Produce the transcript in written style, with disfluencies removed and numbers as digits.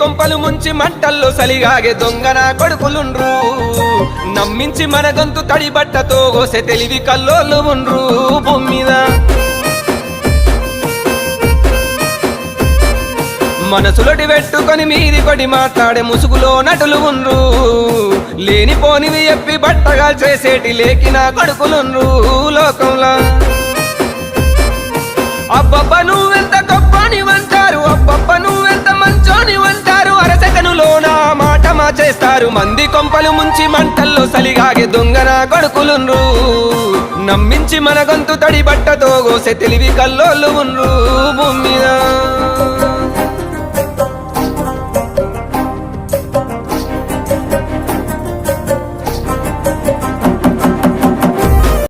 కొంపలు ముంచి మంటల్లో సలిగాగే దొంగన కొడుకులుండ్రు నమ్మించి మన గొంతు తడి బట్టతో గోసె తెలివి కల్లోళ్ళు ఉండ్రు భూమి మీద మనసులొటి పెట్టుకొని మీది కొడి మాట్లాడే ముసుగులో నటులు ఉండ్రు లేనిపోనివి ఎప్పి బట్టగా చేసేటి లేకిన కొడుకులుండ్రు లోకంలో అబ్బబ్బ నువ్వెంత గొప్పని వంటారు అబ్బబ్బ నువ్వెంత మంచోని వంటారు అరసకనులోన మాట చేస్తారు మంది కొంపలు ముంచి మంటల్లో సలిగాగే దొంగన కొడుకులుండ్రు నమ్మించి మన గొంతు తడి బట్టతో గోసె తెలివి కల్లోళ్ళు ఉండ్రు భూమి మీద